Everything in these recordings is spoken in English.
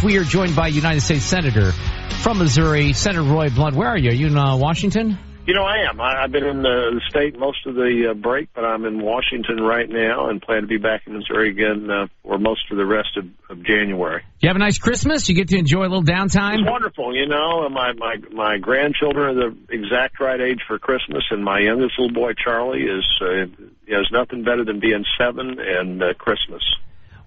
Sports. We are joined by United States Senator from Missouri, Senator Roy Blunt. Where are you? Are you in Washington? You know, I am. I've been in the state most of the break, but I'm in Washington right now and plan to be back in Missouri again for most of the rest of January. You have a nice Christmas? You get to enjoy a little downtime? It's wonderful. You know, my grandchildren are the exact right age for Christmas, and my youngest little boy, Charlie, is nothing better than being 7 and Christmas.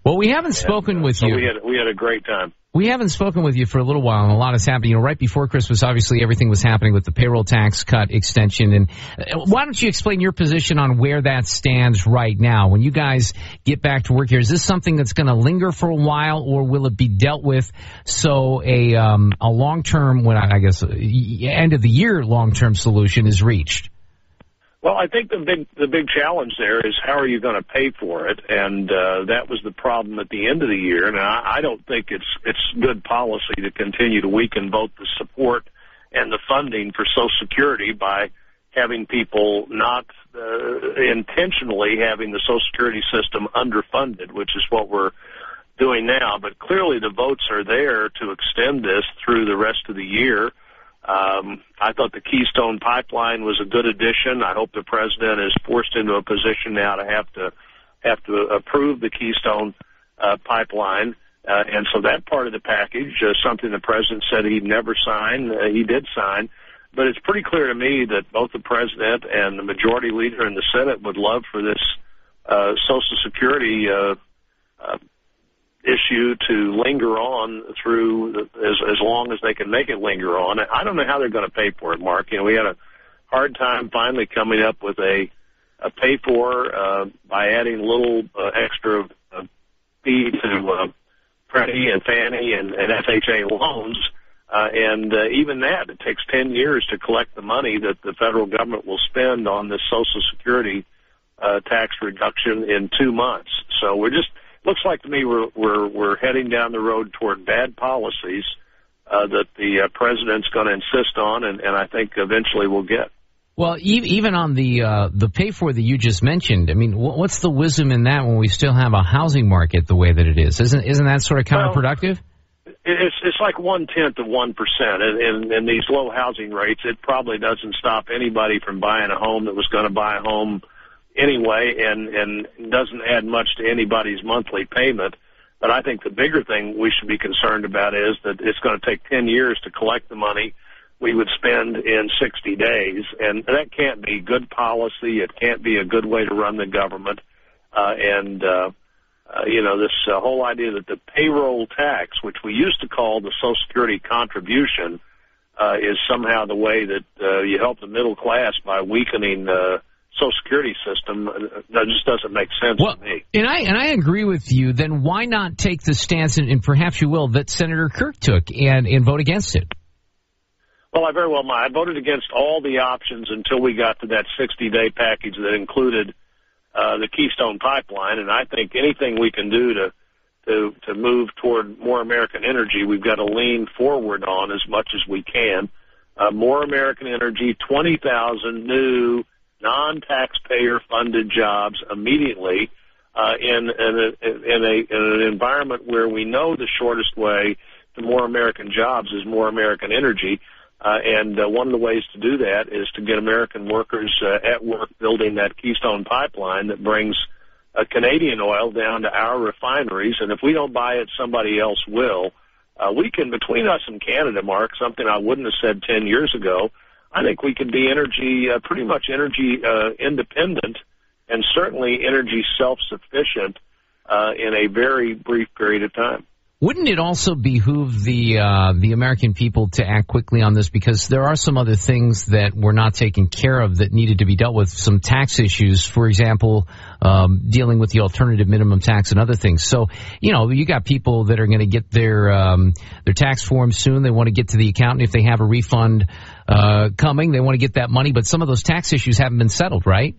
Well, we haven't spoken with you. We had a great time. We haven't spoken with you for a little while, and a lot has happened. You know, right before Christmas, obviously, everything was happening with the payroll tax cut extension. And why don't you explain your position on where that stands right now? When you guys get back to work here, is this something that's going to linger for a while, or will it be dealt with so a long-term, end of the year long-term solution is reached? Well, I think the big challenge there is how are you going to pay for it, and that was the problem at the end of the year. And I don't think it's good policy to continue to weaken both the support and the funding for Social Security by having people not intentionally having the Social Security system underfunded, which is what we're doing now. But clearly the votes are there to extend this through the rest of the year. I thought the Keystone Pipeline was a good addition. I hope the president is forced into a position now to have to approve the Keystone Pipeline, and so that part of the package, something the president said he'd never sign, he did sign. But it's pretty clear to me that both the president and the majority leader in the Senate would love for this Social Security issue to linger on through as long as they can make it linger on. I don't know how they're going to pay for it, Mark. You know, we had a hard time finally coming up with a pay for by adding a little extra fee to Freddie and Fannie and FHA loans. And even that, it takes 10 years to collect the money that the federal government will spend on this Social Security tax reduction in 2 months. So looks like to me we're heading down the road toward bad policies that the president's going to insist on, and I think eventually we'll get. Well, even on the pay for that you just mentioned, I mean, what's the wisdom in that when we still have a housing market the way that it is? Isn't that sort of counterproductive? Well, it's like 1/10 of 1%, and these low housing rates, it probably doesn't stop anybody from buying a home that was going to buy a home anyway, and doesn't add much to anybody's monthly payment. But I think the bigger thing we should be concerned about is that it's going to take 10 years to collect the money we would spend in 60 days, and that can't be good policy. It can't be a good way to run the government. This whole idea that the payroll tax, which we used to call the Social Security contribution, is somehow the way that you help the middle class by weakening Social Security system, that just doesn't make sense to me. And I agree with you. Then why not take the stance, and perhaps you will, that Senator Kirk took and vote against it? Well, I very well might. I voted against all the options until we got to that 60-day package that included the Keystone Pipeline, and I think anything we can do to move toward more American energy, we've got to lean forward on as much as we can. More American energy, 20,000 new non-taxpayer-funded jobs immediately in an environment where we know the shortest way to more American jobs is more American energy. And one of the ways to do that is to get American workers at work building that Keystone Pipeline that brings Canadian oil down to our refineries. And if we don't buy it, somebody else will. We can, between us and Canada, Mark, something I wouldn't have said 10 years ago, I think we could be pretty much energy independent and certainly energy self-sufficient in a very brief period of time. Wouldn't it also behoove the American people to act quickly on this, because there are some other things that were not taken care of that needed to be dealt with, some tax issues, for example, dealing with the alternative minimum tax and other things. So, you got people that are going to get their tax forms soon. They want to get to the accountant if they have a refund coming. They want to get that money, but some of those tax issues haven't been settled, right?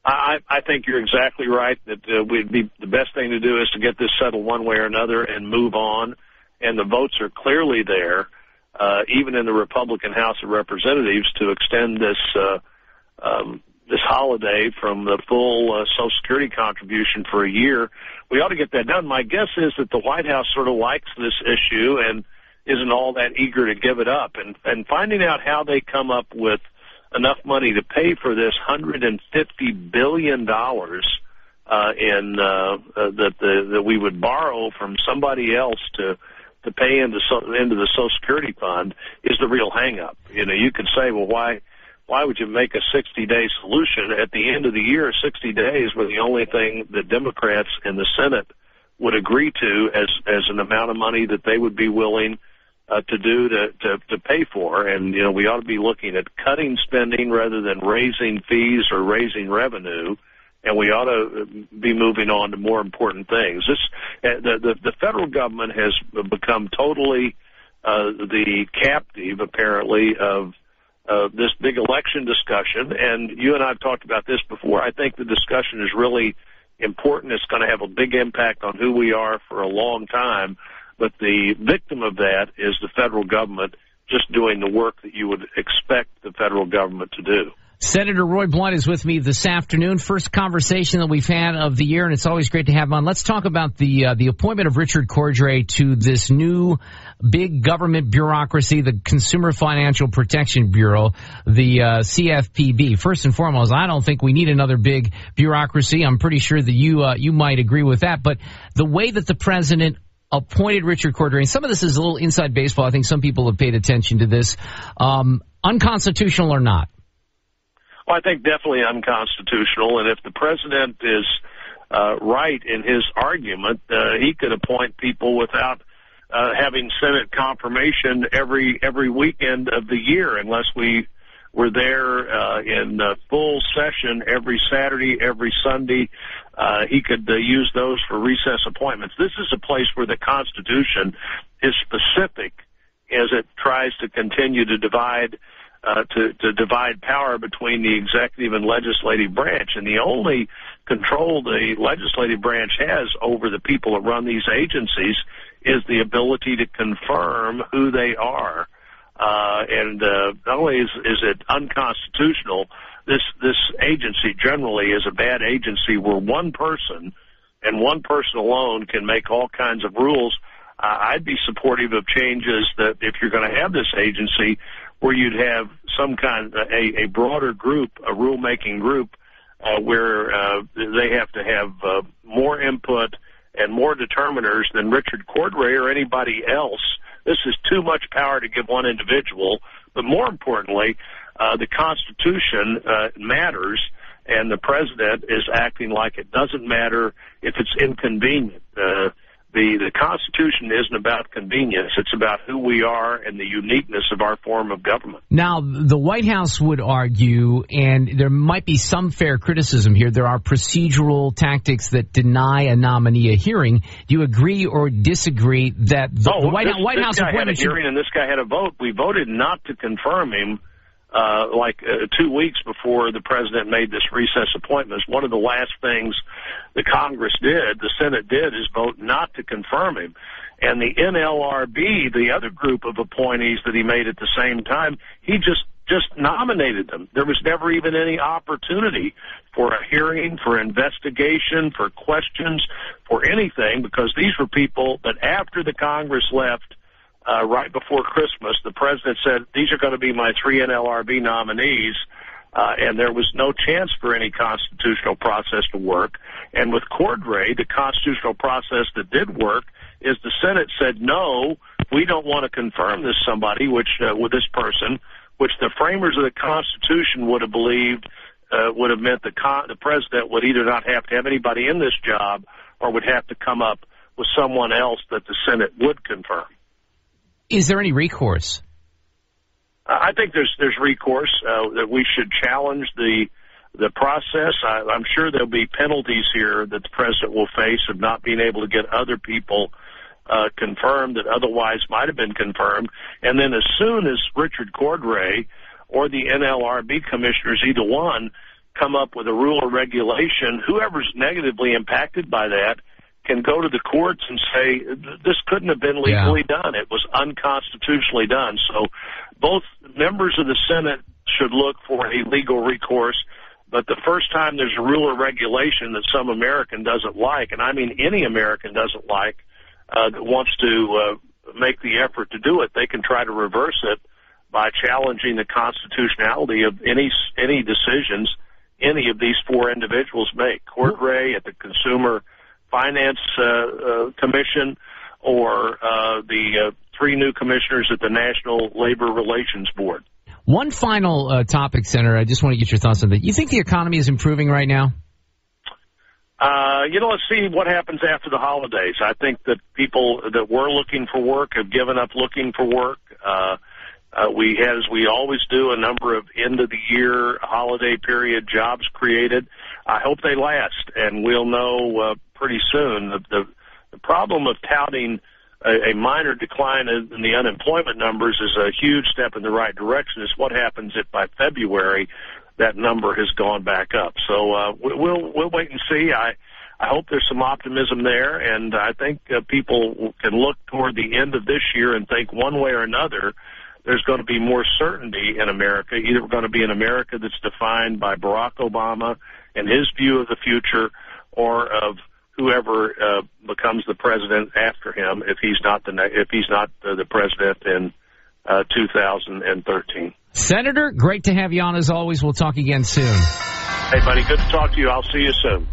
I think you're exactly right that the best thing to do is to get this settled one way or another and move on. And the votes are clearly there, even in the Republican House of Representatives, to extend this holiday from the full Social Security contribution for a year. We ought to get that done. My guess is that the White House sort of likes this issue and isn't all that eager to give it up. And finding out how they come up with enough money to pay for this $150 billion that we would borrow from somebody else to pay into the Social Security fund is the real hang-up. You know, you could say, well, why would you make a 60-day solution? At the end of the year, 60 days were the only thing that Democrats in the Senate would agree to as an amount of money that they would be willing to pay for. And, you know, we ought to be looking at cutting spending rather than raising fees or raising revenue. And we ought to be moving on to more important things. The federal government has become totally the captive, apparently, of this big election discussion. And you and I have talked about this before. I think the discussion is really important. It's going to have a big impact on who we are for a long time. But the victim of that is the federal government just doing the work that you would expect the federal government to do. Senator Roy Blunt is with me this afternoon. First conversation that we've had of the year, and it's always great to have him on. Let's talk about the appointment of Richard Cordray to this new big government bureaucracy, the Consumer Financial Protection Bureau, the CFPB. First and foremost, I don't think we need another big bureaucracy. I'm pretty sure that you might agree with that. But the way that the president appointed Richard Cordray, and some of this is a little inside baseball. I think some people have paid attention to this. Unconstitutional or not? Well, I think definitely unconstitutional, and if the president is right in his argument, he could appoint people without having Senate confirmation every weekend of the year, unless we were there in full session every Saturday, every Sunday. He could use those for recess appointments. This is a place where the Constitution is specific as it tries to continue to divide power between the executive and legislative branch. And the only control the legislative branch has over the people that run these agencies is the ability to confirm who they are. And not only is it unconstitutional, this agency generally is a bad agency where one person and one person alone can make all kinds of rules. I'd be supportive of changes that if you're going to have this agency, where you'd have some kind a broader group, a rulemaking group, where they have to have more input and more determiners than Richard Cordray or anybody else. This is too much power to give one individual. But more importantly, the Constitution matters, and the president is acting like it doesn't matter if it's inconvenient. The Constitution isn't about convenience. It's about who we are and the uniqueness of our form of government. Now, the White House would argue, and there might be some fair criticism here, there are procedural tactics that deny a nominee a hearing. Do you agree or disagree that the White House had a hearing and this guy had a vote? We voted not to confirm him 2 weeks before the president made this recess appointment. One of the last things the Congress did, the Senate did, is vote not to confirm him. And the NLRB, the other group of appointees that he made at the same time, he just nominated them. There was never even any opportunity for a hearing, for investigation, for questions, for anything, because these were people that after the Congress left, right before Christmas, the president said, these are going to be my 3 NLRB nominees, and there was no chance for any constitutional process to work. And with Cordray, the constitutional process that did work is the Senate said, no, we don't want to confirm this somebody, with this person, which the framers of the Constitution would have believed would have meant the president would either not have to have anybody in this job or would have to come up with someone else that the Senate would confirm. Is there any recourse? I think there's recourse that we should challenge the process. I'm sure there'll be penalties here that the president will face of not being able to get other people confirmed that otherwise might have been confirmed. And then as soon as Richard Cordray or the NLRB commissioners, either one, come up with a rule or regulation, whoever's negatively impacted by that can go to the courts and say, this couldn't have been legally done. It was unconstitutionally done. So both members of the Senate should look for a legal recourse. But the first time there's a rule or regulation that some American doesn't like, and I mean any American doesn't like, that wants to make the effort to do it, they can try to reverse it by challenging the constitutionality of any decisions any of these four individuals make. Cordray at the Consumer Finance Commission, or the three new commissioners at the National Labor Relations Board. One final topic, Senator. I just want to get your thoughts on that. You think the economy is improving right now? Let's see what happens after the holidays. I think that people that were looking for work have given up looking for work. We had, as we always do, a number of end-of-the-year holiday period jobs created. I hope they last, and we'll know pretty soon. The problem of touting a minor decline in the unemployment numbers is a huge step in the right direction. It's what happens if by February that number has gone back up. So we'll wait and see. I hope there's some optimism there, and I think people can look toward the end of this year and think one way or another there's going to be more certainty in America. Either we're going to be an America that's defined by Barack Obama and his view of the future, or of whoever becomes the president after him, if he's not the president in 2013. Senator, great to have you on as always. We'll talk again soon. Hey, buddy, good to talk to you. I'll see you soon.